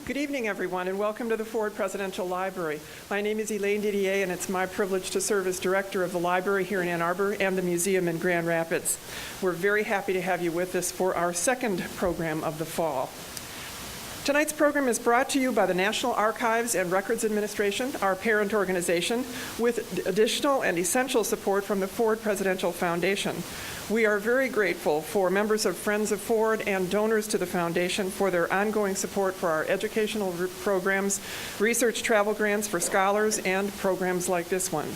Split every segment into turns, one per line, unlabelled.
Good evening, everyone, and welcome to the Ford Presidential Library. My name is Elaine Didier, and it's my privilege to serve as director of the library here in Ann Arbor and the museum in Grand Rapids. We're very happy to have you with us for our second program of the fall. Tonight's program is brought to you by the National Archives and Records Administration, our parent organization, with additional and essential support from the Ford Presidential Foundation. We are very grateful for members of Friends of Ford and donors to the foundation for their ongoing support for our educational programs, research travel grants for scholars, and programs like this one.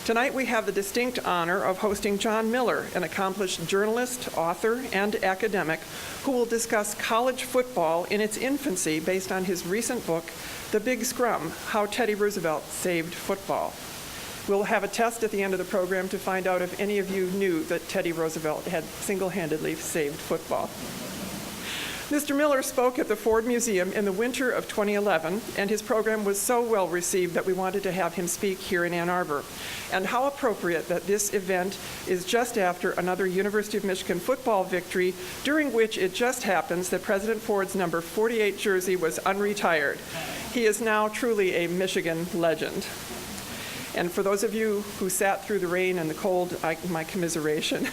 Tonight we have the distinct honor of hosting John Miller, an accomplished journalist, author, and academic, who will discuss college football in its infancy based on his recent book, The Big Scrum: How Teddy Roosevelt Saved Football. We'll have a test at the end of the program to find out if any of you knew that Teddy Roosevelt had single-handedly saved football. Mr. Miller spoke at the Ford Museum in the winter of 2011, and his program was so well received that we wanted to have him speak here in Ann Arbor. And how appropriate that this event is just after another University of Michigan football victory, during which it just happens that President Ford's number 48 jersey was unretired. He is now truly a Michigan legend. And for those of you who sat through the rain and the cold, my commiseration.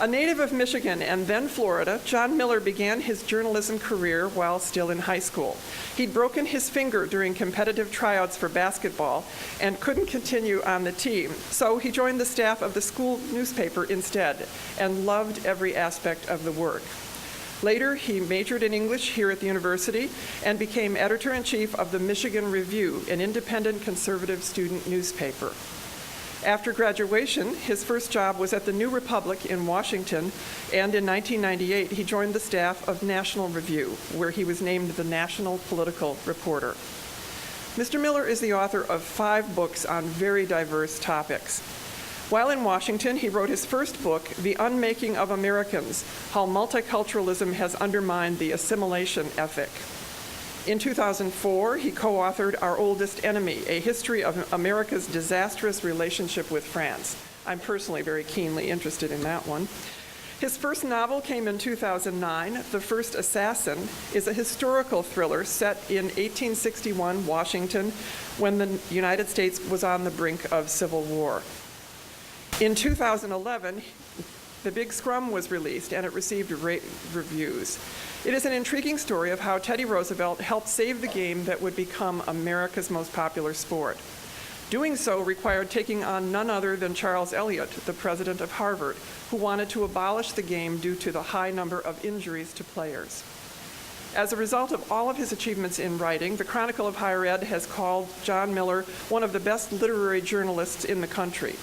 A native of Michigan and then Florida, John Miller began his journalism career while still in high school. He'd broken his finger during competitive tryouts for basketball and couldn't continue on the team, so he joined the staff of the school newspaper instead and loved every aspect of the work. Later, he majored in English here at the university and became editor-in-chief of the Michigan Review, an independent conservative student newspaper. After graduation, his first job was at the New Republic in Washington, and in 1998, he joined the staff of National Review, where he was named the National Political Reporter. Mr. Miller is the author of 5 books on very diverse topics. While in Washington, he wrote his first book, The Unmaking of Americans: How Multiculturalism Has Undermined the Assimilation Ethic. In 2004, he co-authored Our Oldest Enemy, A History of America's Disastrous Relationship with France. I'm personally very keenly interested in that one. His first novel came in 2009. The First Assassin is a historical thriller set in 1861 Washington when the United States was on the brink of civil war. In 2011, The Big Scrum was released, and it received rave reviews. It is an intriguing story of how Teddy Roosevelt helped save the game that would become America's most popular sport. Doing so required taking on none other than Charles Eliot, the president of Harvard, who wanted to abolish the game due to the high number of injuries to players. As a result of all of his achievements in writing, the Chronicle of Higher Ed has called John Miller one of the best literary journalists in the country.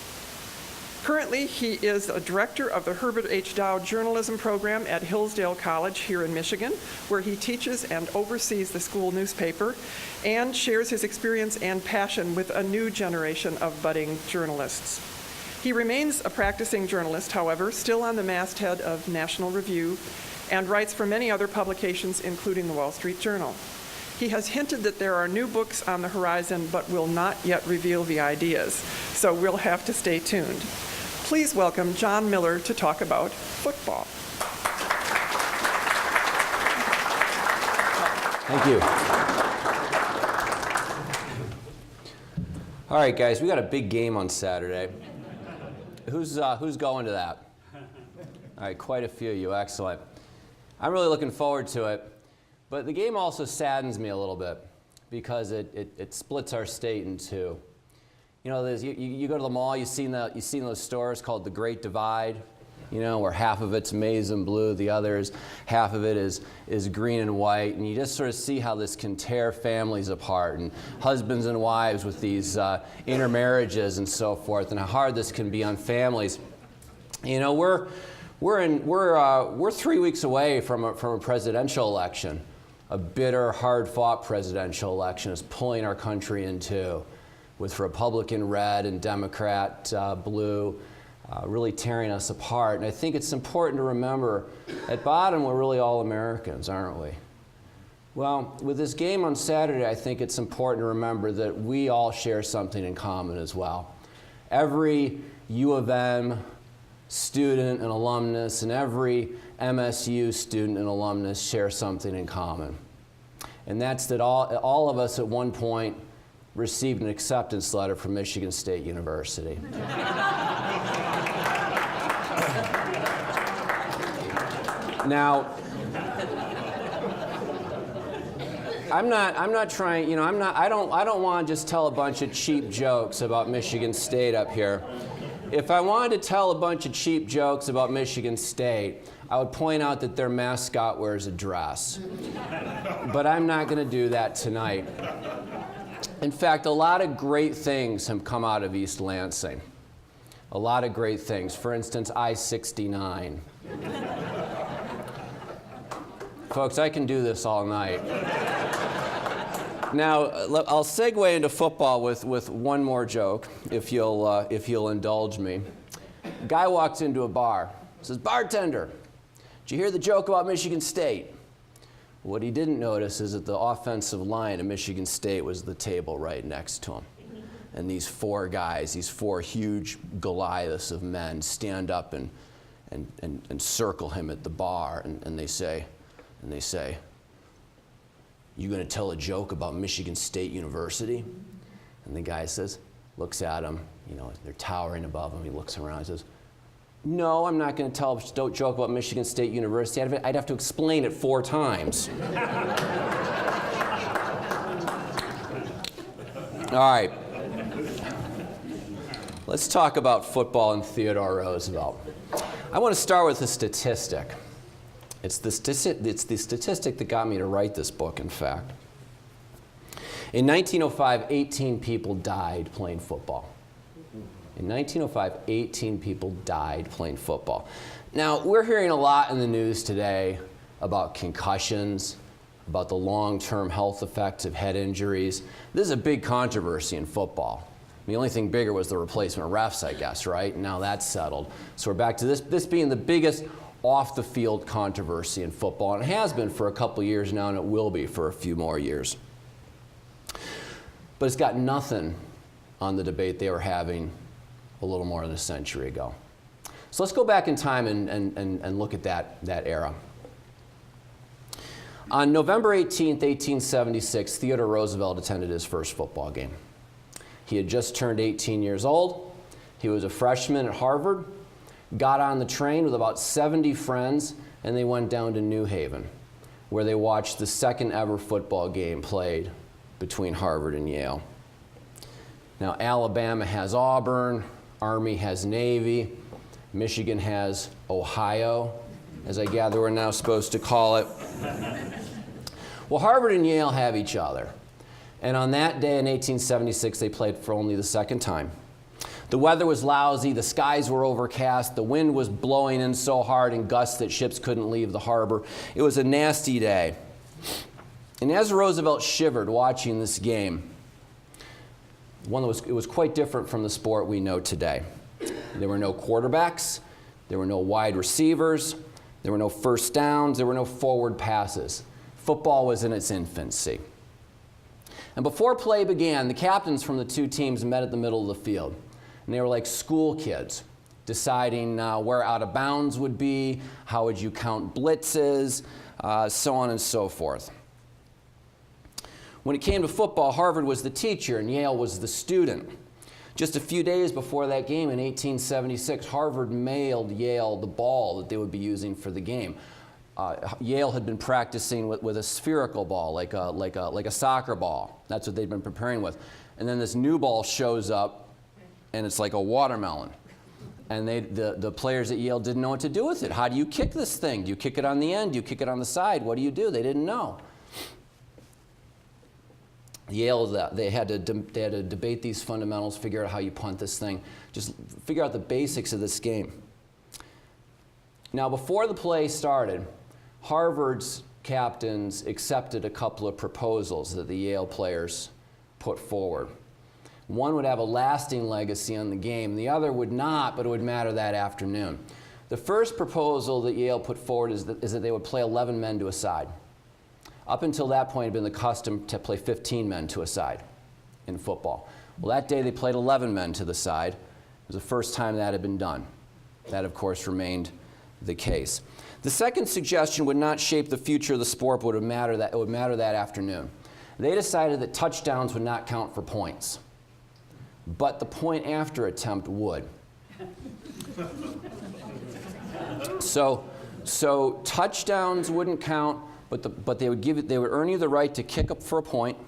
Currently, he is a director of the Herbert H. Dow Journalism Program at Hillsdale College here in Michigan, where he teaches and oversees the school newspaper and shares his experience and passion with a new generation of budding journalists. He remains a practicing journalist, however, still on the masthead of National Review, and writes for many other publications, including the Wall Street Journal. He has hinted that there are new books on the horizon, but will not yet reveal the ideas, so we'll have to stay tuned. Please welcome John Miller to talk about football.
Thank you. All right, guys, we got a big game on Saturday. Who's going to that? All right, quite a few of you. Excellent. I'm really looking forward to it. But the game also saddens me a little bit because it splits our state in two. You know, you go to the mall, you've seen those stores called the Great Divide, you know, where half of it's maize and blue, the others, half of it is green and white, and you just sort of see how this can tear families apart, and husbands and wives with these intermarriages and so forth, and how hard this can be on families. You know, we're 3 weeks away from a presidential election. A bitter, hard-fought presidential election is pulling our country in two, with Republican red and Democrat blue really tearing us apart. And I think it's important to remember, at bottom, we're really all Americans, aren't we? Well, with this game on Saturday, I think it's important to remember that we all share something in common as well. Every U of M student and alumnus and every MSU student and alumnus share something in common. and that's that all of us at one point received an acceptance letter from Michigan State University. Now, I'm not trying, you know, I don't want to just tell a bunch of cheap jokes about Michigan State up here. If I wanted to tell a bunch of cheap jokes about Michigan State, I would point out that their mascot wears a dress. But I'm not going to do that tonight. In fact, a lot of great things have come out of East Lansing. A lot of great things. For instance, I-69. Folks, I can do this all night. Now, I'll segue into football with one more joke, if you'll indulge me. A guy walks into a bar, says, "Bartender, did you hear the joke about Michigan State?" What he didn't notice is that the offensive line of Michigan State was the table right next to him. And these four guys, these four huge Goliaths of men, stand up and circle him at the bar, and they say, "You gonna tell a joke about Michigan State University?" And the guy looks at him, you know, they're towering above him. He looks around and says, "No, I'm not gonna tell a joke about Michigan State University. I'd have to explain it 4 times." All right. Let's talk about football and Theodore Roosevelt. I want to start with a statistic. It's the statistic that got me to write this book, in fact. In 1905, 18 people died playing football. In 1905, 18 people died playing football. Now, we're hearing a lot in the news today about concussions, about the long-term health effects of head injuries. This is a big controversy in football. The only thing bigger was the replacement refs, I guess, right? Now that's settled. So we're back to this being the biggest off-the-field controversy in football, and it has been for a couple years now, and it will be for a few more years. But it's got nothing on the debate they were having a little more than a century ago. So let's go back in time and look at that era. On November 18th, 1876, Theodore Roosevelt attended his first football game. He had just turned 18 years old. He was a freshman at Harvard, got on the train with about 70 friends, and they went down to New Haven, where they watched the second ever football game played between Harvard and Yale. Now, Alabama has Auburn, Army has Navy, Michigan has Ohio, as I gather we're now supposed to call it. Well, Harvard and Yale have each other. And on that day in 1876, they played for only the second time. The weather was lousy, the skies were overcast, the wind was blowing in so hard in gusts that ships couldn't leave the harbor. It was a nasty day. And as Roosevelt shivered watching this game, it was quite different from the sport we know today. There were no quarterbacks, there were no wide receivers, there were no first downs, there were no forward passes. Football was in its infancy. And before play began, the captains from the two teams met at the middle of the field. And they were like school kids, deciding where out of bounds would be, how would you count blitzes, so on and so forth. When it came to football, Harvard was the teacher and Yale was the student. Just a few days before that game in 1876, Harvard mailed Yale the ball that they would be using for the game. Yale had been practicing with a spherical ball, like a soccer ball. That's what they'd been preparing with. And then this new ball shows up, and it's like a watermelon. And the players at Yale didn't know what to do with it. How do you kick this thing? Do you kick it on the end? Do you kick it on the side? What do you do? They didn't know. Yale, they had to debate these fundamentals, figure out how you punt this thing, just figure out the basics of this game. Now, before the play started, Harvard's captains accepted a couple of proposals that the Yale players put forward. One would have a lasting legacy on the game. The other would not, but it would matter that afternoon. The first proposal that Yale put forward is that they would play 11 men to a side. Up until that point, it had been the custom to play 15 men to a side in football. Well, that day they played 11 men to the side. It was the first time that had been done. That, of course, remained the case. The second suggestion would not shape the future of the sport, but it would matter that afternoon. They decided that touchdowns would not count for points, but the point after attempt would. So touchdowns wouldn't count, but they would earn you the right to kick up for a point,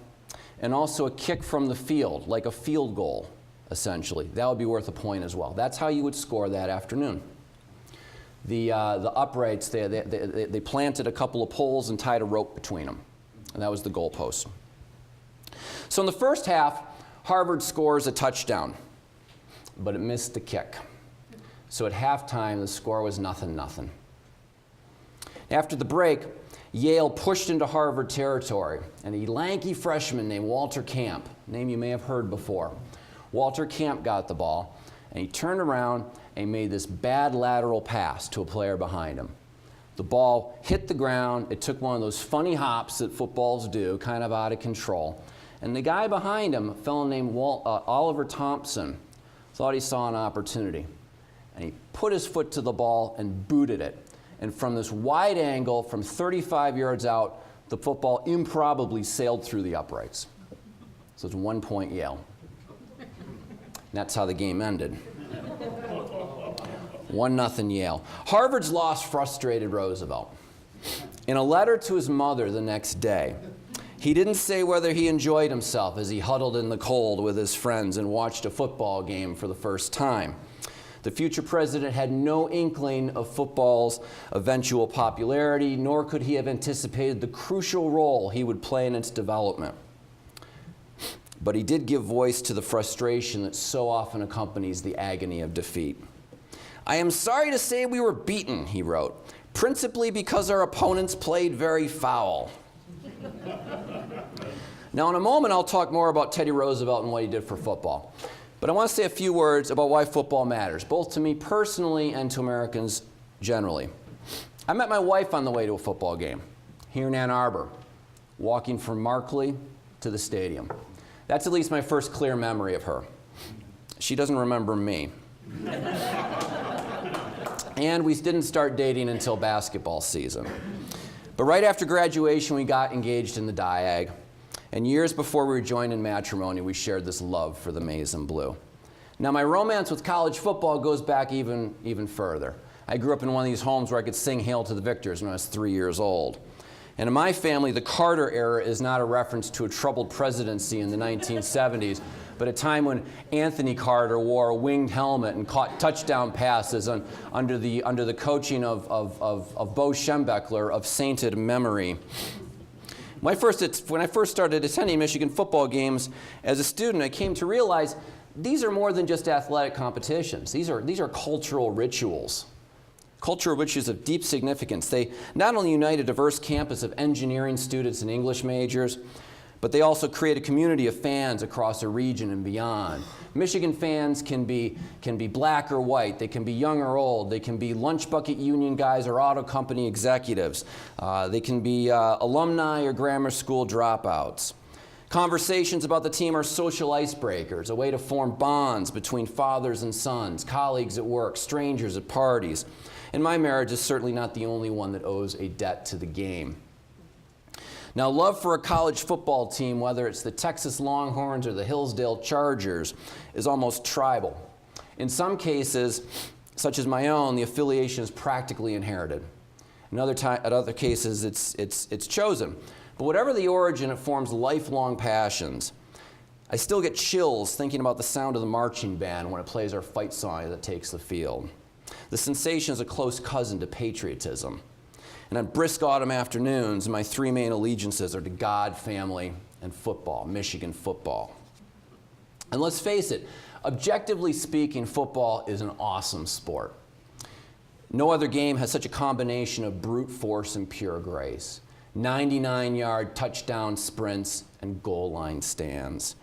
and also a kick from the field, like a field goal, essentially. That would be worth a point as well. That's how you would score that afternoon. The uprights, they planted a couple of poles and tied a rope between them, and that was the goalpost. So in the first half, Harvard scores a touchdown, but it missed the kick. So at halftime, the score was 0-0. After the break, Yale pushed into Harvard territory, and a lanky freshman named Walter Camp, name you may have heard before. Walter Camp got the ball, and he turned around and made this bad lateral pass to a player behind him. The ball hit the ground. It took one of those funny hops that footballs do, kind of out of control. And the guy behind him, a fellow named Oliver Thompson, thought he saw an opportunity. And he put his foot to the ball and booted it. And from this wide angle, from 35 yards out, the football improbably sailed through the uprights. So it's 1 point Yale. And that's how the game ended. 1-0 Yale. Harvard's loss frustrated Roosevelt. In a letter to his mother the next day, he didn't say whether he enjoyed himself as he huddled in the cold with his friends and watched a football game for the first time. The future president had no inkling of football's eventual popularity, nor could he have anticipated the crucial role he would play in its development. But he did give voice to the frustration that so often accompanies the agony of defeat. "I am sorry to say we were beaten," he wrote, "principally because our opponents played very foul." Now, in a moment, I'll talk more about Teddy Roosevelt and what he did for football. But I want to say a few words about why football matters, both to me personally and to Americans generally. I met my wife on the way to a football game here in Ann Arbor, walking from Markley to the stadium. That's at least my first clear memory of her. She doesn't remember me. And we didn't start dating until basketball season. But right after graduation, we got engaged in the Diag. And years before we were joined in matrimony, we shared this love for the maize and blue. Now, my romance with college football goes back even further. I grew up in one of these homes where I could sing Hail to the Victors when I was 3 years old. And in my family, the Carter era is not a reference to a troubled presidency in the 1970s, but a time when Anthony Carter wore a winged helmet and caught touchdown passes under the coaching of Bo Schembechler of sainted memory. When I first started attending Michigan football games as a student, I came to realize these are more than just athletic competitions. These are cultural rituals. Cultural rituals of deep significance. They not only unite a diverse campus of engineering students and English majors, but they also create a community of fans across a region and beyond. Michigan fans can be black or white, they can be young or old, they can be lunch bucket union guys or auto company executives, they can be alumni or grammar school dropouts. Conversations about the team are social icebreakers, a way to form bonds between fathers and sons, colleagues at work, strangers at parties. And my marriage is certainly not the only one that owes a debt to the game. Now, love for a college football team, whether it's the Texas Longhorns or the Hillsdale Chargers, is almost tribal. In some cases, such as my own, the affiliation is practically inherited. In other cases, it's chosen. But whatever the origin, it forms lifelong passions. I still get chills thinking about the sound of the marching band when it plays our fight song that takes the field. The sensation is a close cousin to patriotism. And on brisk autumn afternoons, my three main allegiances are to God, family, and football, Michigan football. And let's face it, objectively speaking, football is an awesome sport. No other game has such a combination of brute force and pure grace. 99-yard touchdown sprints and goal line stands.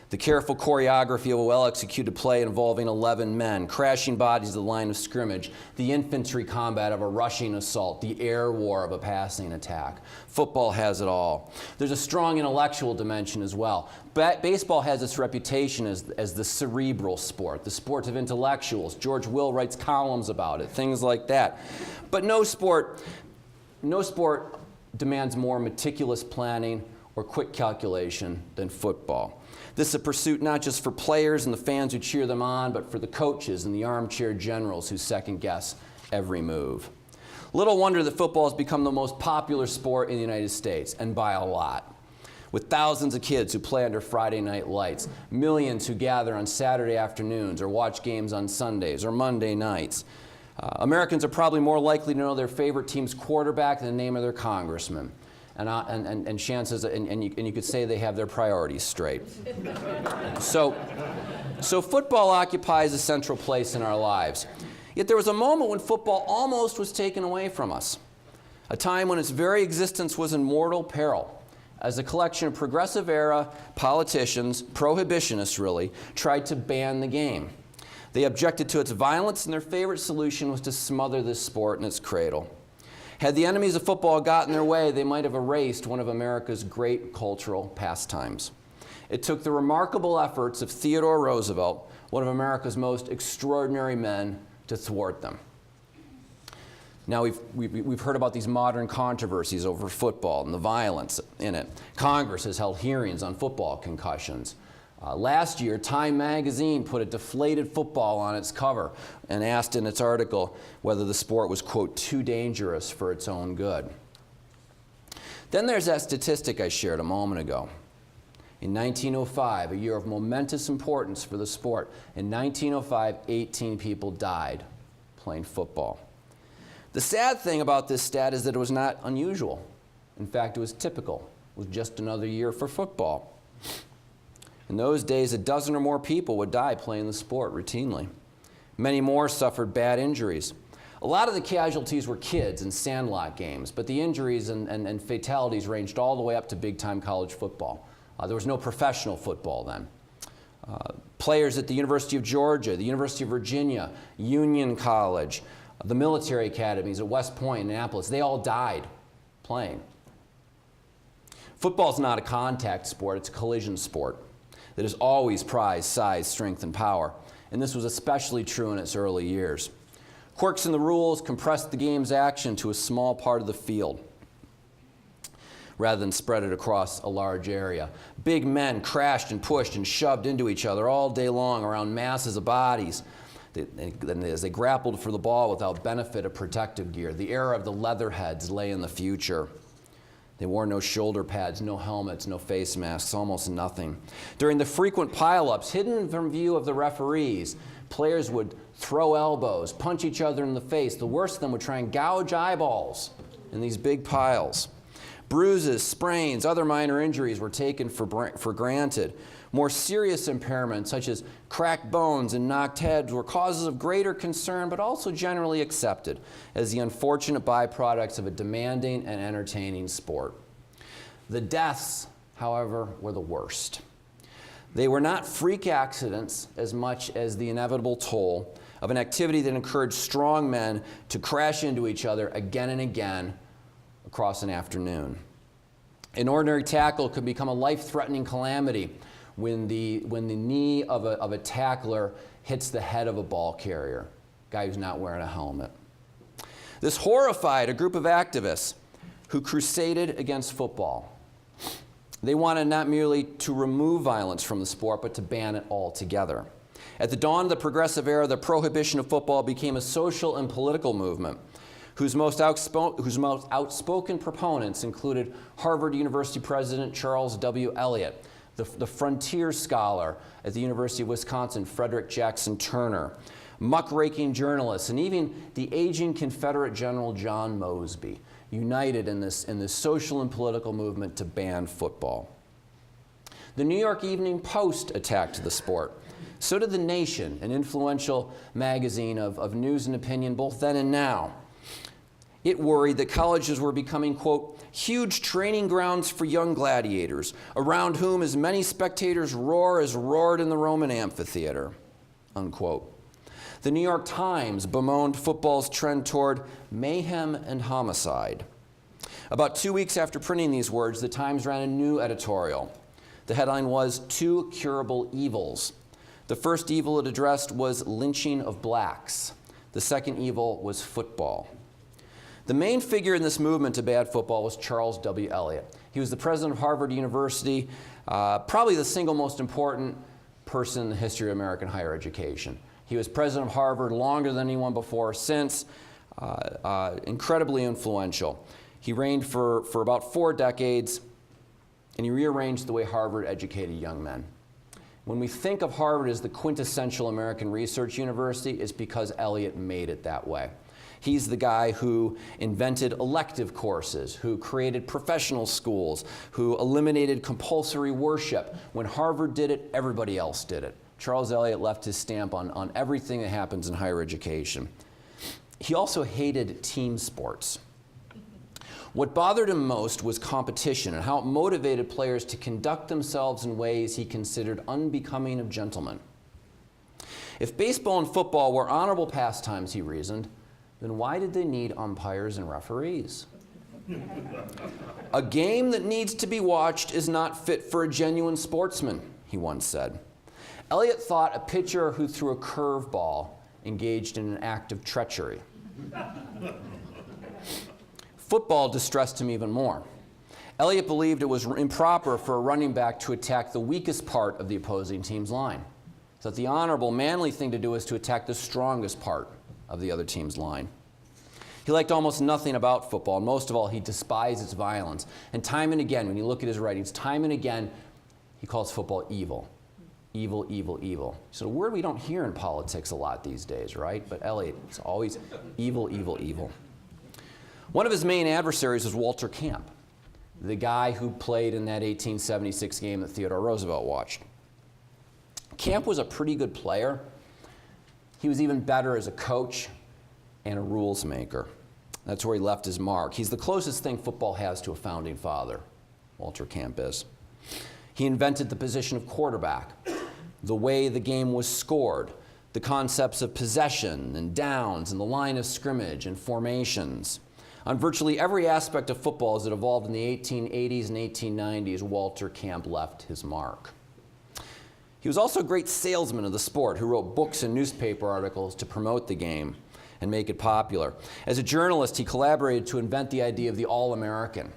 The careful choreography of a well-executed play involving 11 men, crashing bodies at the line of scrimmage, the infantry combat of a rushing assault, the air war of a passing attack. Football has it all. There's a strong intellectual dimension as well. Baseball has its reputation as the cerebral sport, the sport of intellectuals. George Will writes columns about it, things like that. But no sport demands more meticulous planning or quick calculation than football. This is a pursuit not just for players and the fans who cheer them on, but for the coaches and the armchair generals who second guess every move. Little wonder that football has become the most popular sport in the United States, and by a lot. With thousands of kids who play under Friday night lights, millions who gather on Saturday afternoons or watch games on Sundays or Monday nights. Americans are probably more likely to know their favorite team's quarterback than the name of their congressman. And chances, and you could say they have their priorities straight. So football occupies a central place in our lives. Yet there was a moment when football almost was taken away from us. A time when its very existence was in mortal peril, as a collection of progressive era politicians, prohibitionists really, tried to ban the game. They objected to its violence, and their favorite solution was to smother this sport in its cradle. Had the enemies of football gotten their way, they might have erased one of America's great cultural pastimes. It took the remarkable efforts of Theodore Roosevelt, one of America's most extraordinary men, to thwart them. Now, we've heard about these modern controversies over football and the violence in it. Congress has held hearings on football concussions. Last year, Time magazine put a deflated football on its cover and asked in its article whether the sport was, quote, too dangerous for its own good. Then there's that statistic I shared a moment ago. In 1905, a year of momentous importance for the sport, in 1905, 18 people died playing football. The sad thing about this stat is that it was not unusual. In fact, it was typical. It was just another year for football. In those days, a dozen or more people would die playing the sport routinely. Many more suffered bad injuries. A lot of the casualties were kids in sandlot games, but the injuries and fatalities ranged all the way up to big-time college football. There was no professional football then. Players at the University of Georgia, the University of Virginia, Union College, the military academies at West Point and Annapolis, they all died playing. Football is not a contact sport, it's a collision sport that has always prized size, strength, and power, and this was especially true in its early years. Quirks in the rules compressed the game's action to a small part of the field rather than spread it across a large area. Big men crashed and pushed and shoved into each other all day long around masses of bodies as they grappled for the ball without benefit of protective gear. The era of the leatherheads lay in the future. They wore no shoulder pads, no helmets, no face masks, almost nothing. During the frequent pile-ups, hidden from view of the referees, players would throw elbows, punch each other in the face. The worst of them would try and gouge eyeballs in these big piles. Bruises, sprains, other minor injuries were taken for granted. More serious impairments, such as cracked bones and knocked heads, were causes of greater concern, but also generally accepted as the unfortunate byproducts of a demanding and entertaining sport. The deaths, however, were the worst. They were not freak accidents as much as the inevitable toll of an activity that encouraged strong men to crash into each other again and again across an afternoon. An ordinary tackle could become a life-threatening calamity when the knee of a tackler hits the head of a ball carrier, guy who's not wearing a helmet. This horrified a group of activists who crusaded against football. They wanted not merely to remove violence from the sport, but to ban it altogether. At the dawn of the progressive era, the prohibition of football became a social and political movement whose most outspoken proponents included Harvard University President Charles W. Eliot, the frontier scholar at the University of Wisconsin, Frederick Jackson Turner, muckraking journalists, and even the aging Confederate General John Mosby, united in this social and political movement to ban football. The New York Evening Post attacked the sport. So did The Nation, an influential magazine of news and opinion both then and now.
It worried that colleges were becoming, quote, huge training grounds for young gladiators, around whom as many spectators roar as roared in the Roman amphitheater, unquote. The New York Times bemoaned football's trend toward mayhem and homicide. About 2 weeks after printing these words, the Times ran a new editorial. The headline was, "Two Curable Evils." The first evil it addressed was lynching of blacks. The second evil was football. The main figure in this movement to bad football was Charles W. Eliot. He was the president of Harvard University, probably the single most important person in the history of American higher education. He was president of Harvard longer than anyone before or since, incredibly influential. He reigned for about 4 decades, and he rearranged the way Harvard educated young men. When we think of Harvard as the quintessential American research university, it's because Eliot made it that way. He's the guy who invented elective courses, who created professional schools, who eliminated compulsory worship. When Harvard did it, everybody else did it. Charles Eliot left his stamp on everything that happens in higher education. He also hated team sports. What bothered him most was competition and how it motivated players to conduct themselves in ways he considered unbecoming of gentlemen. If baseball and football were honorable pastimes, he reasoned, then why did they need umpires and referees? A game that needs to be watched is not fit for a genuine sportsman, he once said. Eliot thought a pitcher who threw a curveball engaged in an act of treachery. Football distressed him even more. Eliot believed it was improper for a running back to attack the weakest part of the opposing team's line. He thought the honorable, manly thing to do was to attack the strongest part of the other team's line. He liked almost nothing about football, and most of all, he despised its violence. And time and again, when you look at his writings, time and again, he calls football evil. Evil, evil, evil. So a word we don't hear in politics a lot these days, right? But Eliot, it's always evil, evil, evil. One of his main adversaries was Walter Camp, the guy who played in that 1876 game that Theodore Roosevelt watched. Camp was a pretty good player. He was even better as a coach and a rules maker. That's where he left his mark. He's the closest thing football has to a founding father, Walter Camp is. He invented the position of quarterback, the way the game was scored, the concepts of possession and downs and the line of scrimmage and formations. On virtually every aspect of football as it evolved in the 1880s and 1890s, Walter Camp left his mark. He was also a great salesman of the sport who wrote books and newspaper articles to promote the game and make it popular. As a journalist, he collaborated to invent the idea of the All-American.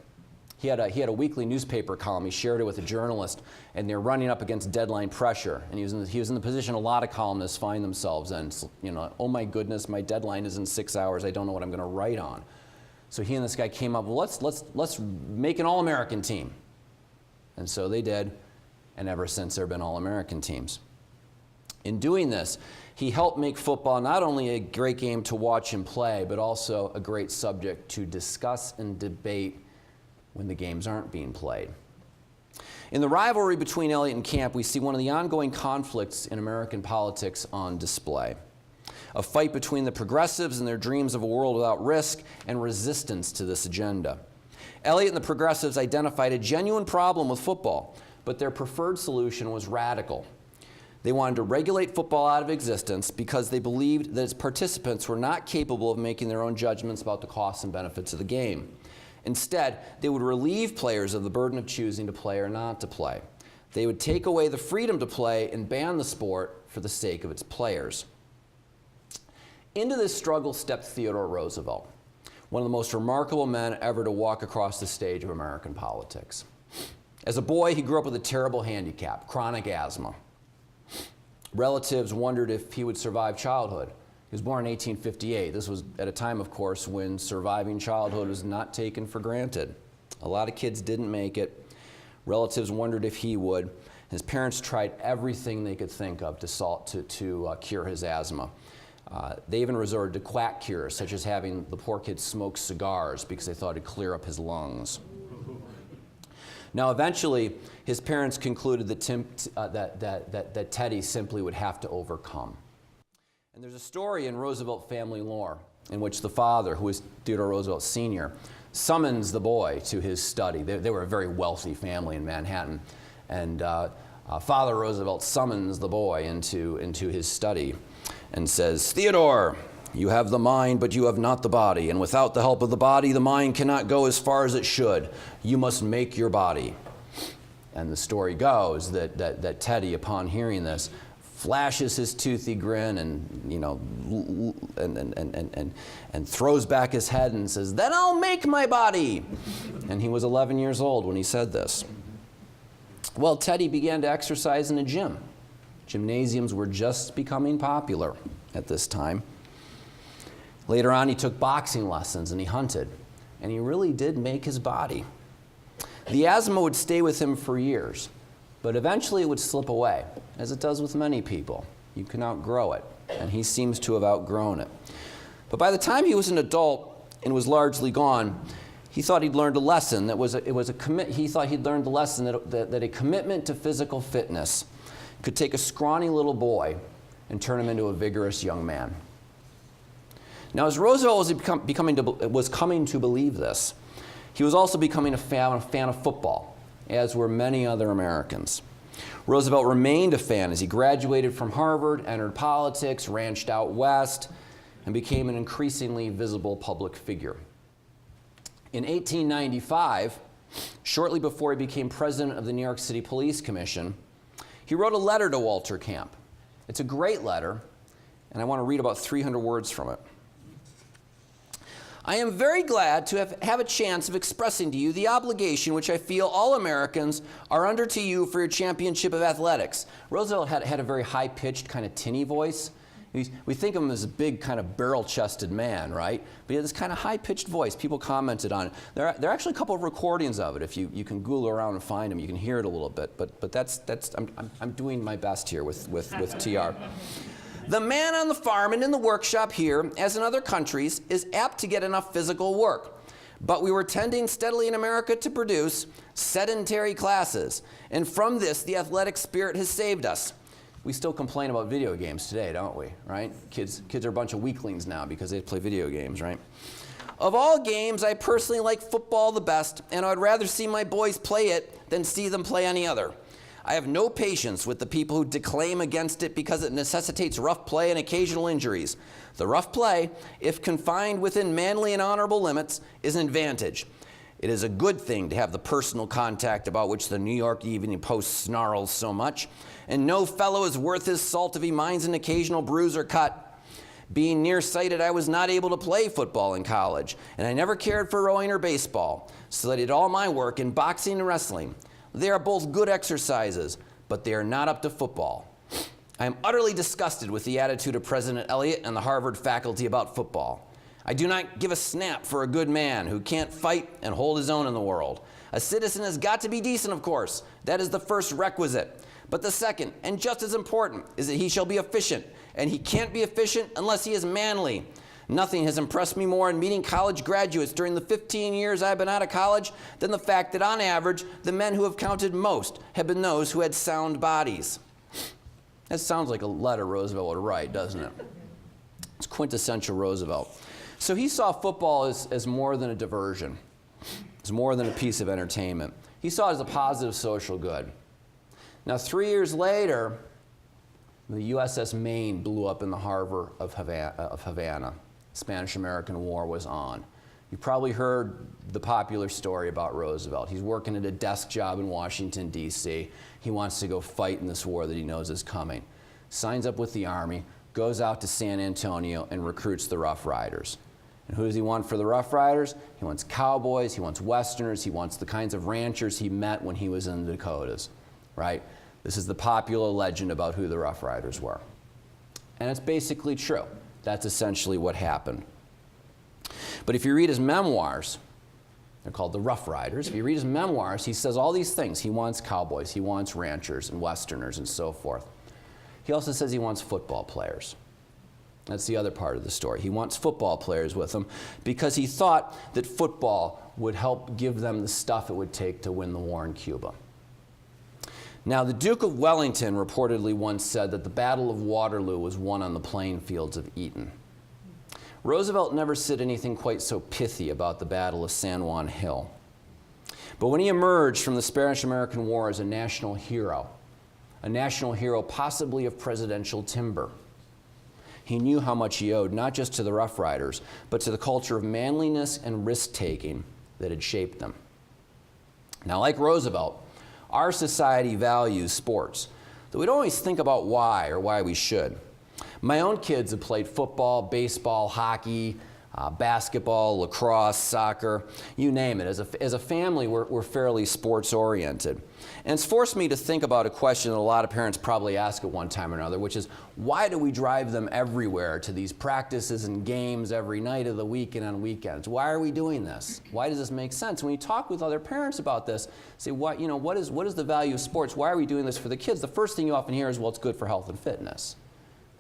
He had a weekly newspaper column. He shared it with a journalist, and they're running up against deadline pressure. And he was in the position a lot of columnists find themselves in. You know, oh my goodness, my deadline is in 6 hours. I don't know what I'm going to write on. So he and this guy came up, well, let's make an All-American team. And so they did, and ever since there have been All-American teams. In doing this, he helped make football not only a great game to watch and play, but also a great subject to discuss and debate when the games aren't being played. In the rivalry between Eliot and Camp, we see one of the ongoing conflicts in American politics on display. A fight between the progressives and their dreams of a world without risk and resistance to this agenda. Eliot and the progressives identified a genuine problem with football, but their preferred solution was radical. They wanted to regulate football out of existence because they believed that its participants were not capable of making their own judgments about the costs and benefits of the game. Instead, they would relieve players of the burden of choosing to play or not to play. They would take away the freedom to play and ban the sport for the sake of its players. Into this struggle stepped Theodore Roosevelt, one of the most remarkable men ever to walk across the stage of American politics. As a boy, he grew up with a terrible handicap, chronic asthma. Relatives wondered if he would survive childhood. He was born in 1858. This was at a time, of course, when surviving childhood was not taken for granted. A lot of kids didn't make it. Relatives wondered if he would. His parents tried everything they could think of to cure his asthma. They even resorted to quack cures, such as having the poor kid smoke cigars because they thought it'd clear up his lungs. Now, eventually, his parents concluded that Teddy simply would have to overcome. And there's a story in Roosevelt family lore in which the father, who was Theodore Roosevelt Sr., summons the boy to his study. They were a very wealthy family in Manhattan. And Father Roosevelt summons the boy into his study and says, "Theodore, you have the mind, but you have not the body. And without the help of the body, the mind cannot go as far as it should. You must make your body." And the story goes that Teddy, upon hearing this, flashes his toothy grin and, you know, and throws back his head and says, "Then I'll make my body." And he was 11 years old when he said this. Well, Teddy began to exercise in a gym. Gymnasiums were just becoming popular at this time. Later on, he took boxing lessons and he hunted. And he really did make his body. The asthma would stay with him for years, but eventually it would slip away, as it does with many people. You can outgrow it, and he seems to have outgrown it. But by the time he was an adult and was largely gone, he thought he'd learned a lesson he thought he'd learned the lesson that a commitment to physical fitness could take a scrawny little boy and turn him into a vigorous young man. Now, as Roosevelt was coming to believe this, he was also becoming a fan of football, as were many other Americans. Roosevelt remained a fan as he graduated from Harvard, entered politics, ranched out west, and became an increasingly visible public figure. In 1895, shortly before he became president of the New York City Police Commission, he wrote a letter to Walter Camp. It's a great letter, and I want to read about 300 words from it. "I am very glad to have a chance of expressing to you the obligation which I feel all Americans are under to you for your championship of athletics." Roosevelt had a very high-pitched, kind of tinny voice. We think of him as a big, kind of barrel-chested man, right? But he had this kind of high-pitched voice. People commented on it. There are actually a couple of recordings of it. If you can Google around and find them, you can hear it a little bit. But I'm doing my best here with TR. "The man on the farm and in the workshop here, as in other countries, is apt to get enough physical work. But we were tending steadily in America to produce sedentary classes, and from this the athletic spirit has saved us." We still complain about video games today, don't we, right? Kids are a bunch of weaklings now because they play video games, right? "Of all games, I personally like football the best, and I'd rather see my boys play it than see them play any other. I have no patience with the people who declaim against it because it necessitates rough play and occasional injuries. The rough play, if confined within manly and honorable limits, is an advantage. It is a good thing to have the personal contact about which the New York Evening Post snarls so much, and no fellow is worth his salt if he minds an occasional bruise or cut. Being nearsighted, I was not able to play football in college, and I never cared for rowing or baseball, so I did all my work in boxing and wrestling. They are both good exercises, but they are not up to football. I am utterly disgusted with the attitude of President Eliot and the Harvard faculty about football. I do not give a snap for a good man who can't fight and hold his own in the world. A citizen has got to be decent, of course. That is the first requisite. But the second, and just as important, is that he shall be efficient, and he can't be efficient unless he is manly. Nothing has impressed me more in meeting college graduates during the 15 years I've been out of college than the fact that, on average, the men who have counted most have been those who had sound bodies." That sounds like a letter Roosevelt would write, doesn't it? It's quintessential Roosevelt. So he saw football as more than a diversion. It's more than a piece of entertainment. He saw it as a positive social good. Now, 3 years later, the USS Maine blew up in the harbor of Havana. Spanish-American War was on. You probably heard the popular story about Roosevelt. He's working at a desk job in Washington, D.C. He wants to go fight in this war that he knows is coming. Signs up with the Army, goes out to San Antonio, and recruits the Rough Riders. And who does he want for the Rough Riders? He wants cowboys, he wants Westerners, he wants the kinds of ranchers he met when he was in the Dakotas, right? This is the popular legend about who the Rough Riders were. And it's basically true. That's essentially what happened. But if you read his memoirs, they're called the Rough Riders. If you read his memoirs, he says all these things. He wants cowboys, he wants ranchers and Westerners and so forth. He also says he wants football players. That's the other part of the story. He wants football players with him because he thought that football would help give them the stuff it would take to win the war in Cuba. Now, the Duke of Wellington reportedly once said that the Battle of Waterloo was won on the playing fields of Eton. Roosevelt never said anything quite so pithy about the Battle of San Juan Hill. But when he emerged from the Spanish-American War as a national hero possibly of presidential timber, he knew how much he owed not just to the Rough Riders, but to the culture of manliness and risk-taking that had shaped them. Now, like Roosevelt, our society values sports, though we don't always think about why or why we should. My own kids have played football, baseball, hockey, basketball, lacrosse, soccer, you name it. As a family, we're fairly sports-oriented. And it's forced me to think about a question that a lot of parents probably ask at one time or another, which is, why do we drive them everywhere to these practices and games every night of the week and on weekends? Why are we doing this? Why does this make sense? When you talk with other parents about this, say, what is the value of sports? Why are we doing this for the kids? The first thing you often hear is, well, it's good for health and fitness.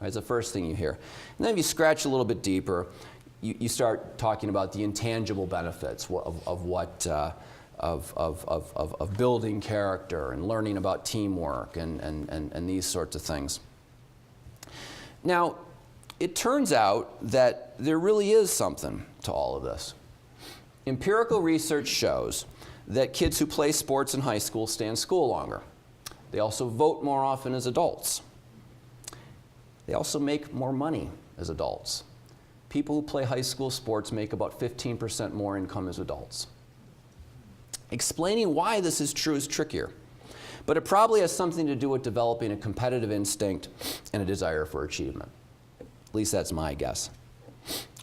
Right? It's the first thing you hear. And then if you scratch a little bit deeper, you start talking about the intangible benefits of building character and learning about teamwork and these sorts of things. Now, it turns out that there really is something to all of this. Empirical research shows that kids who play sports in high school stay in school longer. They also vote more often as adults. They also make more money as adults. People who play high school sports make about 15% more income as adults. Explaining why this is true is trickier, but it probably has something to do with developing a competitive instinct and a desire for achievement. At least that's my guess.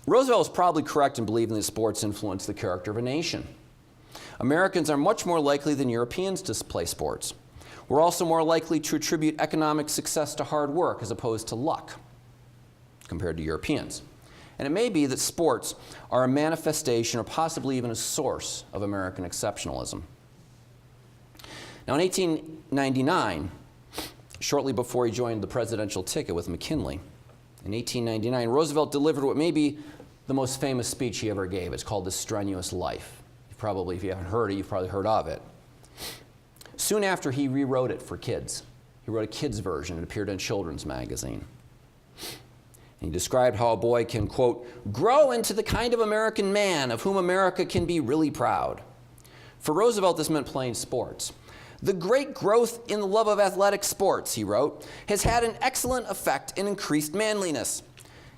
Roosevelt was probably correct in believing that sports influence the character of a nation. Americans are much more likely than Europeans to play sports. We're also more likely to attribute economic success to hard work as opposed to luck compared to Europeans. And it may be that sports are a manifestation or possibly even a source of American exceptionalism. Now, in 1899, shortly before he joined the presidential ticket with McKinley, in 1899, Roosevelt delivered what may be the most famous speech he ever gave. It's called The Strenuous Life. If you haven't heard it, you've probably heard of it. Soon after, he rewrote it for kids. He wrote a kids' version. It appeared in a children's magazine. And he described how a boy can, quote, grow into the kind of American man of whom America can be really proud. For Roosevelt, this meant playing sports. The great growth in the love of athletic sports, he wrote, has had an excellent effect in increased manliness.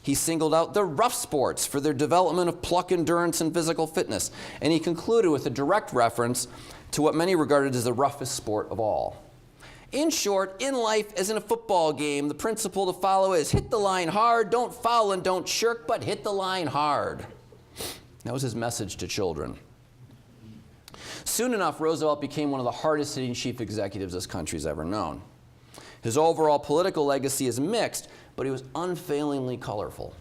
He singled out the rough sports for their development of pluck, endurance, and physical fitness. And he concluded with a direct reference to what many regarded as the roughest sport of all. In short, in life, as in a football game, the principle to follow is hit the line hard, don't foul and don't shirk, but hit the line hard. That was his message to children. Soon enough, Roosevelt became one of the hardest-hitting chief executives this country's ever known. His overall political legacy is mixed, but he was unfailingly colorful.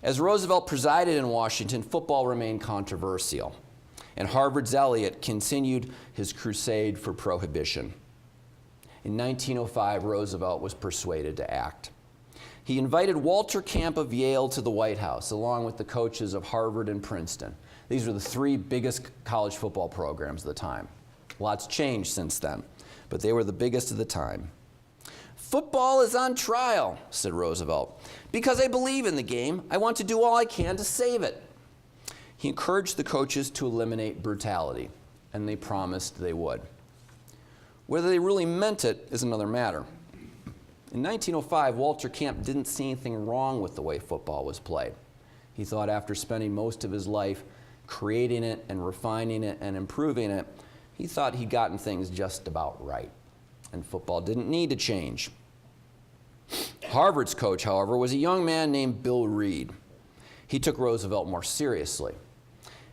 As Roosevelt presided in Washington, football remained controversial, and Harvard's Eliot continued his crusade for prohibition. In 1905, Roosevelt was persuaded to act. He invited Walter Camp of Yale to the White House, along with the coaches of Harvard and Princeton. These were the three biggest college football programs of the time. Lots changed since then, but they were the biggest of the time. Football is on trial, said Roosevelt. Because I believe in the game, I want to do all I can to save it. He encouraged the coaches to eliminate brutality, and they promised they would. Whether they really meant it is another matter. In 1905, Walter Camp didn't see anything wrong with the way football was played. He thought after spending most of his life creating it and refining it and improving it, he thought he'd gotten things just about right, and football didn't need to change. Harvard's coach, however, was a young man named Bill Reed. He took Roosevelt more seriously.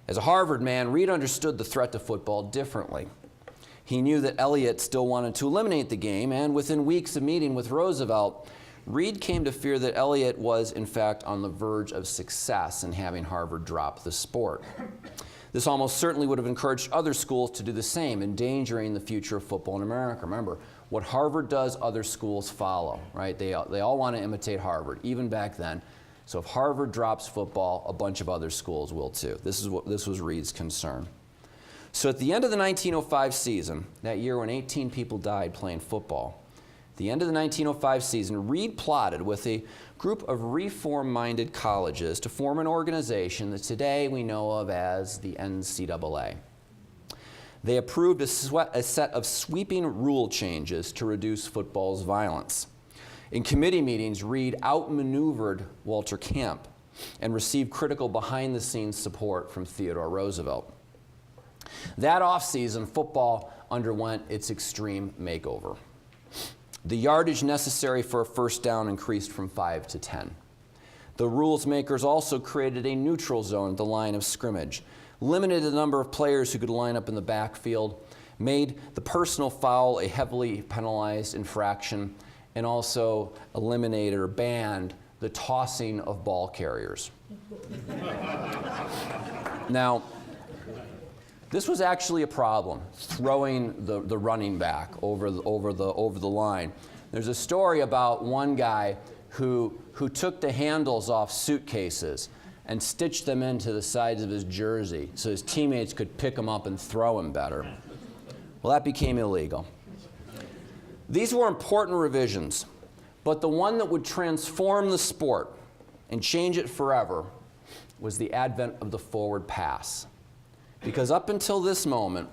As a Harvard man, Reed understood the threat to football differently. He knew that Eliot still wanted to eliminate the game, and within weeks of meeting with Roosevelt, Reed came to fear that Eliot was, in fact, on the verge of success in having Harvard drop the sport. This almost certainly would have encouraged other schools to do the same, endangering the future of football in America. Remember, what Harvard does, other schools follow, right? They all want to imitate Harvard, even back then. So if Harvard drops football, a bunch of other schools will too. This was Reed's concern. So at the end of the 1905 season, that year when 18 people died playing football, At the end of the 1905 season, Reed plotted with a group of reform-minded colleges to form an organization that today we know of as the NCAA. They approved a set of sweeping rule changes to reduce football's violence. In committee meetings, Reed outmaneuvered Walter Camp and received critical behind-the-scenes support from Theodore Roosevelt. That offseason, football underwent its extreme makeover. The yardage necessary for a first down increased from 5 to 10. The rules makers also created a neutral zone at the line of scrimmage, limited the number of players who could line up in the backfield, made the personal foul a heavily penalized infraction, and also eliminated or banned the tossing of ball carriers. Now, this was actually a problem, throwing the running back over the line. There's a story about one guy who took the handles off suitcases and stitched them into the sides of his jersey so his teammates could pick him up and throw him better. Well, that became illegal. These were important revisions, but the one that would transform the sport and change it forever was the advent of the forward pass. Because up until this moment,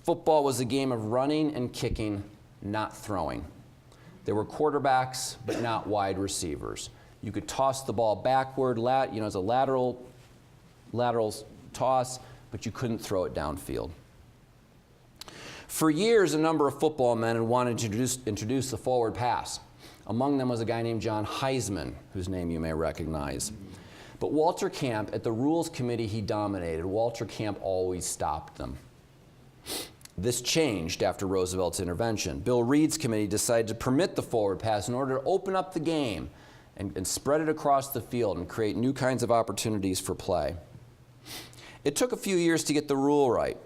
football was a game of running and kicking, not throwing. There were quarterbacks, but not wide receivers. You could toss the ball backward, as a lateral toss, but you couldn't throw it downfield. For years, a number of football men had wanted to introduce the forward pass. Among them was a guy named John Heisman, whose name you may recognize. But Walter Camp, at the Rules Committee he dominated, Walter Camp always stopped them. This changed after Roosevelt's intervention. Bill Reed's committee decided to permit the forward pass in order to open up the game and spread it across the field and create new kinds of opportunities for play. It took a few years to get the rule right.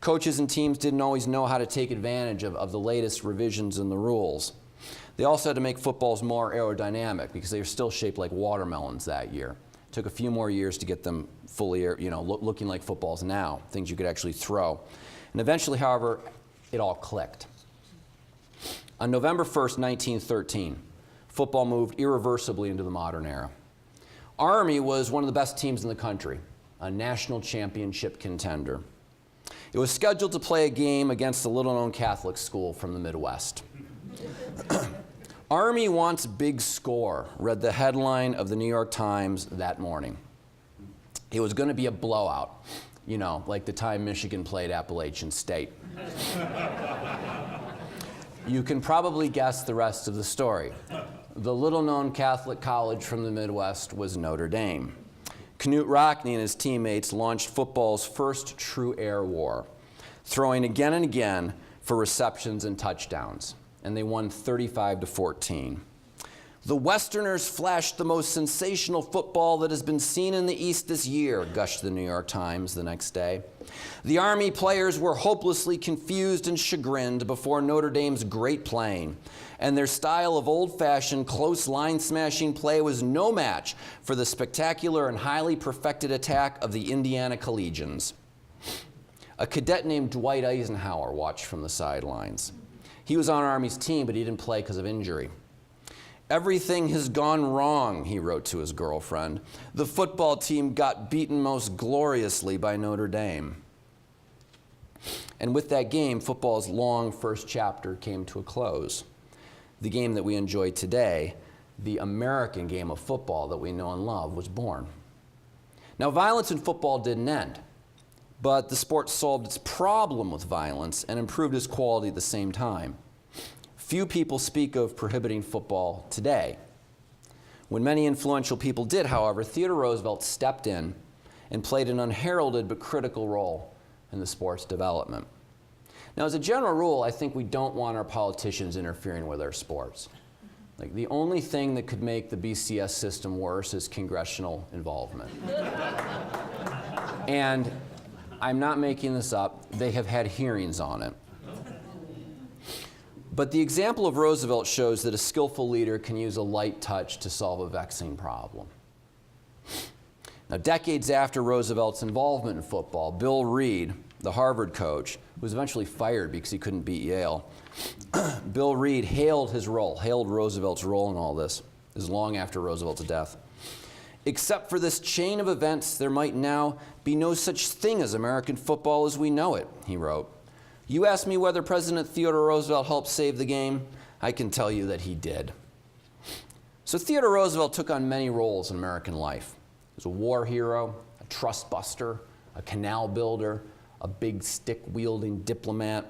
Coaches and teams didn't always know how to take advantage of the latest revisions in the rules. They also had to make footballs more aerodynamic because they were still shaped like watermelons that year. It took a few more years to get them fully, looking like footballs now, things you could actually throw. And eventually, however, it all clicked. On November 1st, 1913, football moved irreversibly into the modern era. Army was one of the best teams in the country, a national championship contender. It was scheduled to play a game against a little-known Catholic school from the Midwest. Army wants big score, read the headline of the New York Times that morning. It was going to be a blowout, like the time Michigan played Appalachian State. You can probably guess the rest of the story. The little-known Catholic college from the Midwest was Notre Dame. Knute Rockne and his teammates launched football's first true air war, throwing again and again for receptions and touchdowns. And they won 35-14. The Westerners flashed the most sensational football that has been seen in the East this year, gushed the New York Times the next day. The Army players were hopelessly confused and chagrined before Notre Dame's great playing, and their style of old-fashioned, close line-smashing play was no match for the spectacular and highly perfected attack of the Indiana Collegians. A cadet named Dwight Eisenhower watched from the sidelines. He was on Army's team, but he didn't play because of injury. "Everything has gone wrong," he wrote to his girlfriend. "The football team got beaten most gloriously by Notre Dame." And with that game, football's long first chapter came to a close. The game that we enjoy today, the American game of football that we know and love, was born. Now, violence in football didn't end, but the sport solved its problem with violence and improved its quality at the same time. Few people speak of prohibiting football today. When many influential people did, however, Theodore Roosevelt stepped in and played an unheralded but critical role in the sport's development. Now, as a general rule, I think we don't want our politicians interfering with our sports. Like, the only thing that could make the BCS system worse is congressional involvement. And I'm not making this up. They have had hearings on it. But the example of Roosevelt shows that a skillful leader can use a light touch to solve a vexing problem. Now, decades after Roosevelt's involvement in football, Bill Reed, the Harvard coach, who was eventually fired because he couldn't beat Yale, Bill Reed hailed Roosevelt's role in all this. This is long after Roosevelt's death. Except for this chain of events, there might now be no such thing as American football as we know it, he wrote. You ask me whether President Theodore Roosevelt helped save the game, I can tell you that he did. So Theodore Roosevelt took on many roles in American life. He was a war hero, a trust buster, a canal builder, a big stick-wielding diplomat.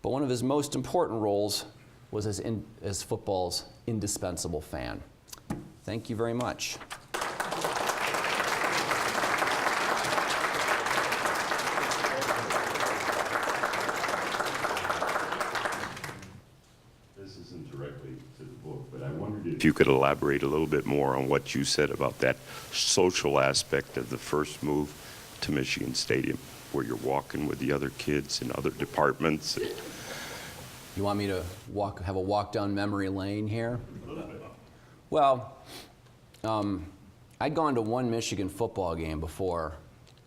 But one of his most important roles was as football's indispensable fan. Thank you very much.
This isn't directly to the book, but I wondered if you could elaborate a little bit more on what you said about that social aspect of the first move to Michigan Stadium, where you're walking with the other kids in other departments.
You want me to have a walk down memory lane here? Well, I'd gone to one Michigan football game before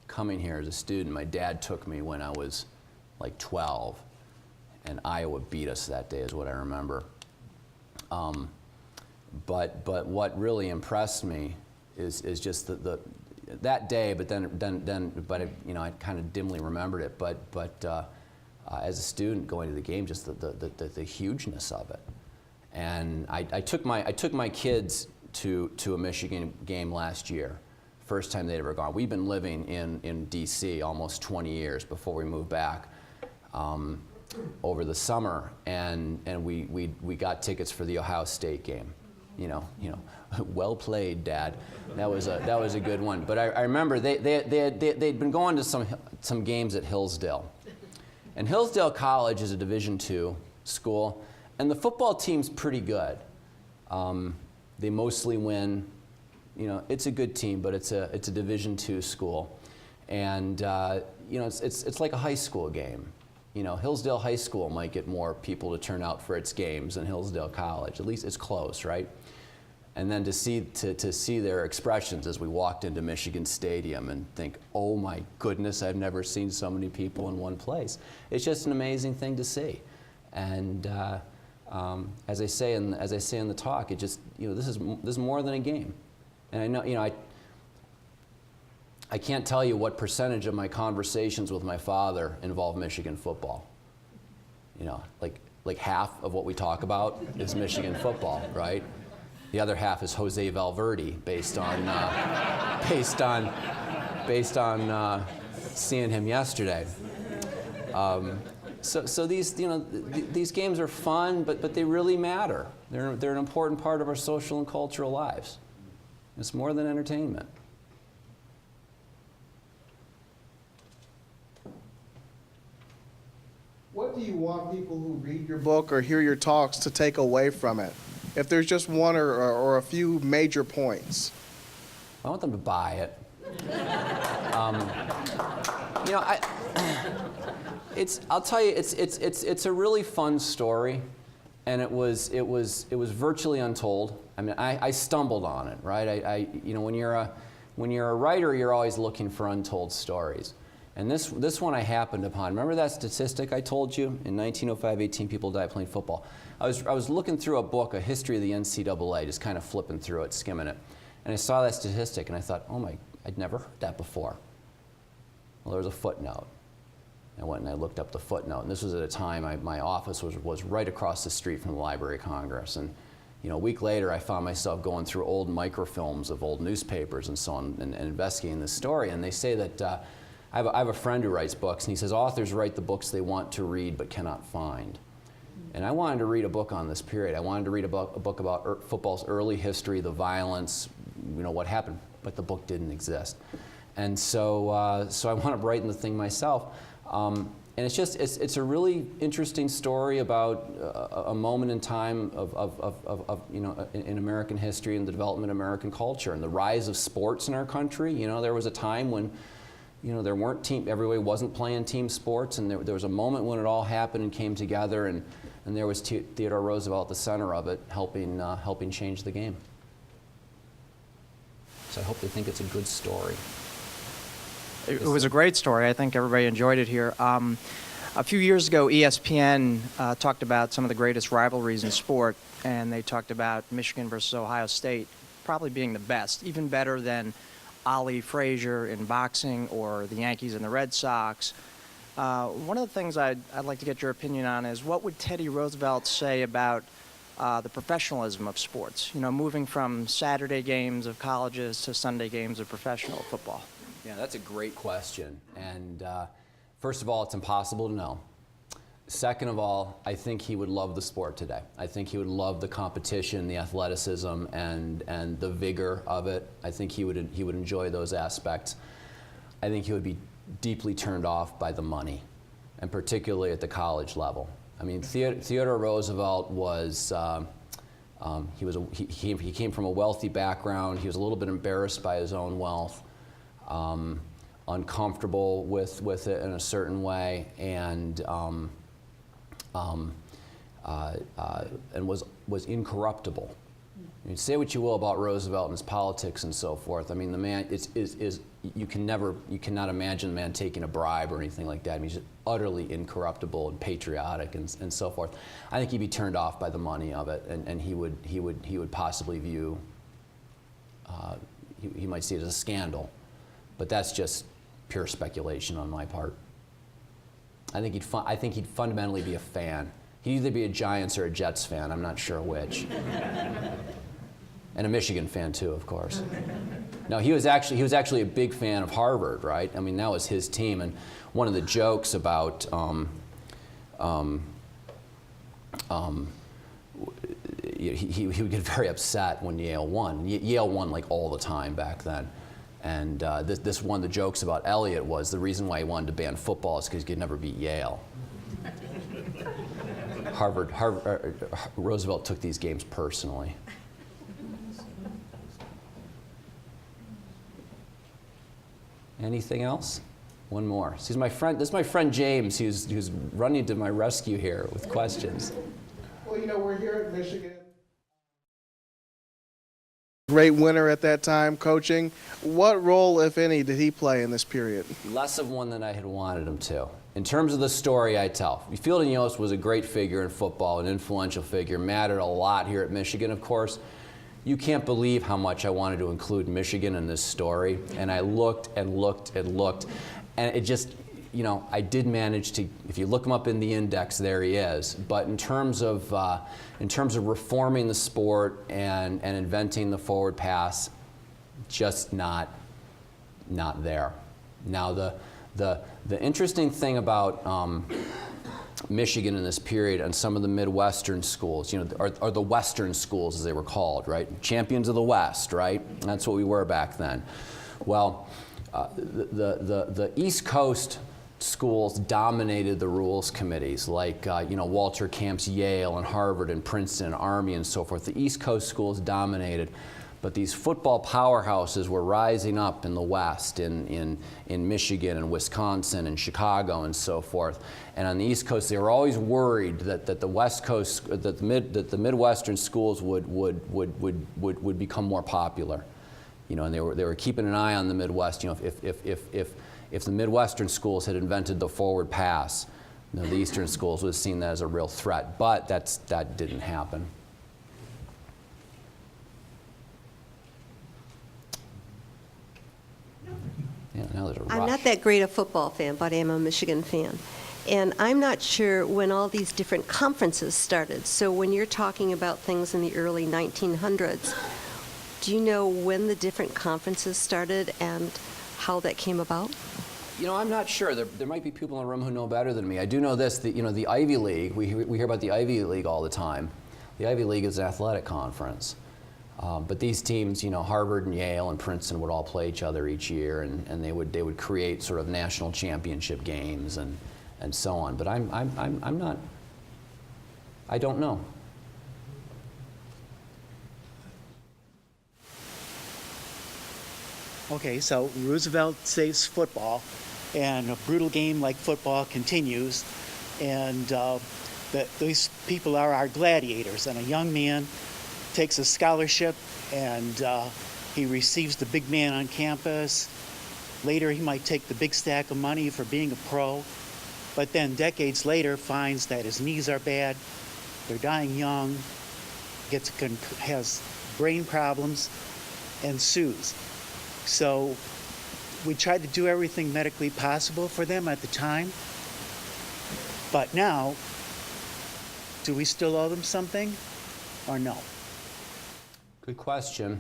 coming here as a student. My dad took me when I was like 12, and Iowa beat us that day is what I remember. But what really impressed me is just that day. But I kind of dimly remembered it. But as a student going to the game, just the hugeness of it. And I took my kids to a Michigan game last year, first time they'd ever gone. We've been living in D.C. almost 20 years before we moved back over the summer, and we got tickets for the Ohio State game. You know, well played, Dad. That was a good one. But I remember they'd been going to some games at Hillsdale, and Hillsdale College is a Division II school, and the football team's pretty good. They mostly win. You know, it's a good team, but it's a Division II school, and it's like a high school game. You know, Hillsdale High School might get more people to turn out for its games than Hillsdale College. At least it's close, right? And then to see their expressions as we walked into Michigan Stadium and think, oh my goodness, I've never seen so many people in one place. It's just an amazing thing to see. And as I say in the talk, it just, this is more than a game. And I know, I can't tell you what percentage of my conversations with my father involve Michigan football. Like half of what we talk about is Michigan football, right? The other half is Jose Valverde, based on seeing him yesterday. So these games are fun, but they really matter. They're an important part of our social and cultural lives. It's more than entertainment.
What do you want people who read your book or hear your talks to take away from it? If there's just one or a few major points.
I want them to buy it. I'll tell you, it's a really fun story, and it was virtually untold. I mean, I stumbled on it, right? When you're a writer, you're always looking for untold stories. And this one I happened upon. Remember that statistic I told you? In 1905, 18 people died playing football. I was looking through a book, a history of the NCAA, just kind of flipping through it, skimming it. And I saw that statistic, and I thought, I'd never heard that before. Well, there was a footnote. I went and I looked up the footnote. And this was at a time my office was right across the street from the Library of Congress. And a week later, I found myself going through old microfilms of old newspapers and so on and investigating this story. And they say that I have a friend who writes books, and he says authors write the books they want to read but cannot find. And I wanted to read a book on this period. I wanted to read a book about football's early history, the violence, what happened, but the book didn't exist. And so I wound up writing the thing myself. And it's a really interesting story about a moment in time in American history and the development of American culture and the rise of sports in our country. There was a time when there weren't everybody wasn't playing team sports, and there was a moment when it all happened and came together, and there was Theodore Roosevelt at the center of it, helping change the game. So I hope they think it's a good story.
It was a great story. I think everybody enjoyed it here. A few years ago, ESPN talked about some of the greatest rivalries in sport, and they talked about Michigan versus Ohio State probably being the best, even better than Ali Frazier in boxing or the Yankees and the Red Sox. One of the things I'd like to get your opinion on is, what would Teddy Roosevelt say about the professionalism of sports? You know, moving from Saturday games of colleges to Sunday games of professional football.
Yeah, that's a great question. And first of all, it's impossible to know. Second of all, I think he would love the sport today. I think he would love the competition, the athleticism, and the vigor of it. I think he would enjoy those aspects. I think he would be deeply turned off by the money, and particularly at the college level. I mean, Theodore Roosevelt was, he came from a wealthy background. He was a little bit embarrassed by his own wealth, uncomfortable with it in a certain way, and was incorruptible. I mean, say what you will about Roosevelt and his politics and so forth. I mean, the man you cannot imagine the man taking a bribe or anything like that. I mean, he's just utterly incorruptible and patriotic and so forth. I think he'd be turned off by the money of it, and he would possibly view, he might see it as a scandal, but that's just pure speculation on my part. I think he'd fundamentally be a fan. He'd either be a Giants or a Jets fan. I'm not sure which. And a Michigan fan too, of course. No, he was actually a big fan of Harvard, right? I mean, that was his team. And one of the jokes about he would get very upset when Yale won. Yale won like all the time back then. And this one of the jokes about Elliott was the reason why he wanted to ban football is because he could never beat Yale. Roosevelt took these games personally. Anything else? One more. This is my friend James, who's running to my rescue here with questions.
Well, you know, we're here at Michigan. Great winner at that time, coaching. What role, if any, did he play in this period?
Less of one than I had wanted him to. In terms of the story I tell, Fielding Yost was a great figure in football, an influential figure, mattered a lot here at Michigan, of course. You can't believe how much I wanted to include Michigan in this story, and I looked and looked and looked, and it just, you know, I did manage to, if you look him up in the index, there he is. But in terms of reforming the sport and inventing the forward pass, just not there. Now the interesting thing about Michigan in this period and some of the Midwestern schools, you know, are the Western schools, as they were called, right? Champions of the West, right? That's what we were back then. Well, the East Coast schools dominated the rules committees, like you know, Walter Camp's Yale and Harvard and Princeton and Army and so forth. The East Coast schools dominated. But these football powerhouses were rising up in the West, in Michigan and Wisconsin and Chicago and so forth. And on the East Coast, they were always worried that the West Coast, that the Midwestern schools would become more popular. You know, and they were keeping an eye on the Midwest. You know, if the Midwestern schools had invented the forward pass, you know, the Eastern schools would have seen that as a real threat. But that didn't happen.
Yeah, now there's a rush.
I'm not that great a football fan, but I am a Michigan fan. And I'm not sure when all these different conferences started. So when you're talking about things in the early 1900s, do you know when the different conferences started and how that came about?
You know, I'm not sure. There might be people in the room who know better than me. I do know this, that, you know, the Ivy League, we hear about the Ivy League all the time. The Ivy League is an athletic conference. But these teams, you know, Harvard and Yale and Princeton would all play each other each year, and they would create sort of national championship games and so on. But I'm not. I don't know.
Okay, so Roosevelt saves football, and a brutal game like football continues, and these people are our gladiators, and a young man takes a scholarship, and he receives the big man on campus, Later, he might take the big stack of money for being a pro, but then decades later finds that his knees are bad, they're dying young, has brain problems, and sues. So we tried to do everything medically possible for them at the time, but now, do we still owe them something or no?
Good question.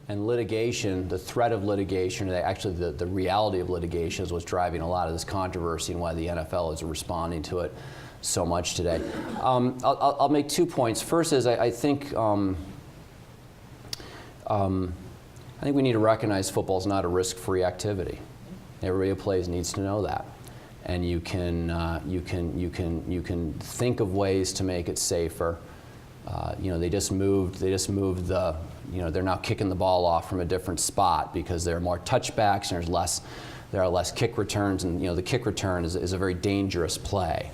And litigation, the threat of litigation, actually the reality of litigation is what's driving a lot of this controversy and why the NFL is responding to it so much today. I'll make 2 points. First is I think we need to recognize football is not a risk-free activity. Everybody who plays needs to know that, and you can think of ways to make it safer. They just moved the. They're now kicking the ball off from a different spot because there are more touchbacks and there are less kick returns, and the kick return is a very dangerous play.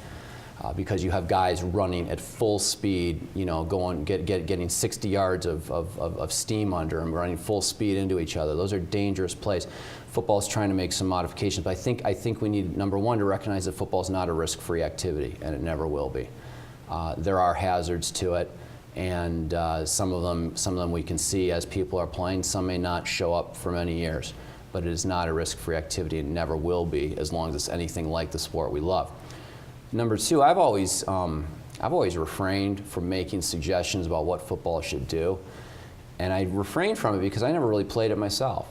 Because you have guys running at full speed, getting 60 yards of steam under them, running full speed into each other. Those are dangerous plays. Football is trying to make some modifications, but I think we need, number one, to recognize that football is not a risk-free activity, and it never will be. There are hazards to it, and some of them we can see as people are playing. Some may not show up for many years, but it is not a risk-free activity, and never will be as long as it's anything like the sport we love. Number two, I've always refrained from making suggestions about what football should do, and I refrained from it because I never really played it myself.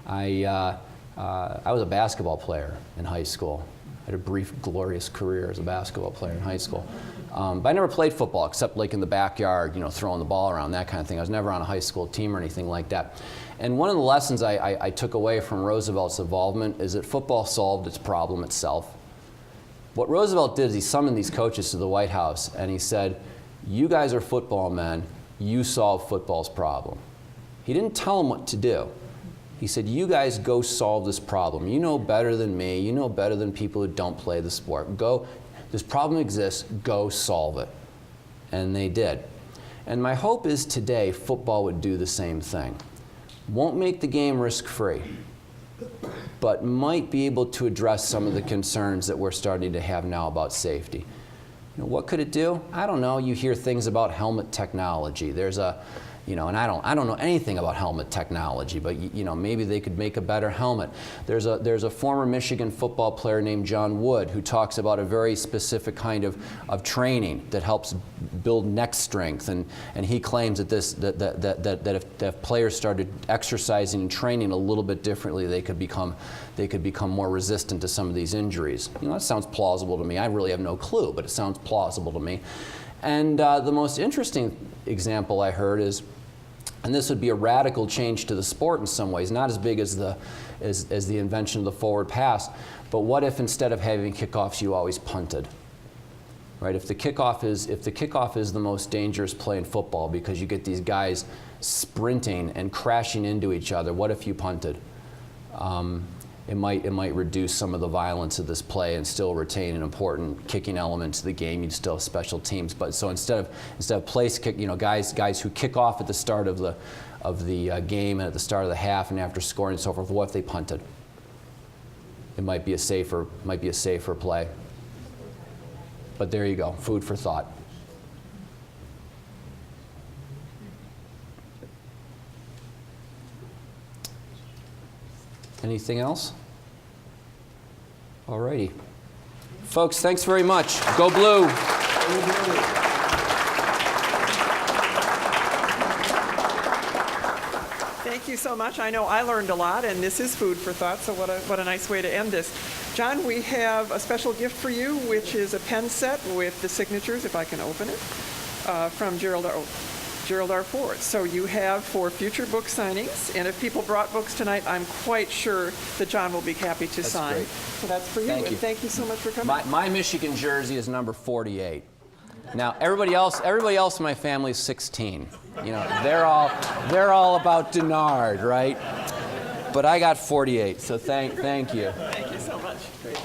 I was a basketball player in high school. I had a brief, glorious career as a basketball player in high school, but I never played football except like in the backyard, throwing the ball around, that kind of thing. I was never on a high school team or anything like that. And one of the lessons I took away from Roosevelt's involvement is that football solved its problem itself. What Roosevelt did is he summoned these coaches to the White House and he said, "You guys are football men, you solve football's problem." He didn't tell them what to do. He said, "You guys go solve this problem. You know better than me, you know better than people who don't play the sport. Go, this problem exists, go solve it." And they did. And my hope is today football would do the same thing. Won't make the game risk-free, but might be able to address some of the concerns that we're starting to have now about safety. What could it do? I don't know. You hear things about helmet technology. There's a, and I don't know anything about helmet technology, but maybe they could make a better helmet. There's a former Michigan football player named John Wood who talks about a very specific kind of training that helps build neck strength, and he claims that if players started exercising and training a little bit differently, they could become more resistant to some of these injuries. That sounds plausible to me. I really have no clue, but it sounds plausible to me. And the most interesting example I heard is, and this would be a radical change to the sport in some ways, not as big as the invention of the forward pass, but what if instead of having kickoffs you always punted? Right? If the kickoff is the most dangerous play in football because you get these guys sprinting and crashing into each other, what if you punted? It might reduce some of the violence of this play and still retain an important kicking element to the game. You'd still have special teams, but so instead of place kick, guys who kick off at the start of the game and at the start of the half and after scoring and so forth, what if they punted? It might be a safer play. But there you go, food for thought. Anything else? All righty. Folks, thanks very much. Go Blue.
Thank you so much. I know I learned a lot, and this is food for thought, so what a nice way to end this. John, we have a special gift for you, which is a pen set with the signatures, if I can open it, from Gerald R. Ford. So you have for future book signings, and if people brought books tonight, I'm quite sure that John will be happy to sign.
Great.
So that's for you,
Thank you.
and thank you so much for coming.
My Michigan jersey is number 48. Now everybody else in my family is 16. They're all about Denard, right? But I got 48. So thank you.
Thank you so much. Great.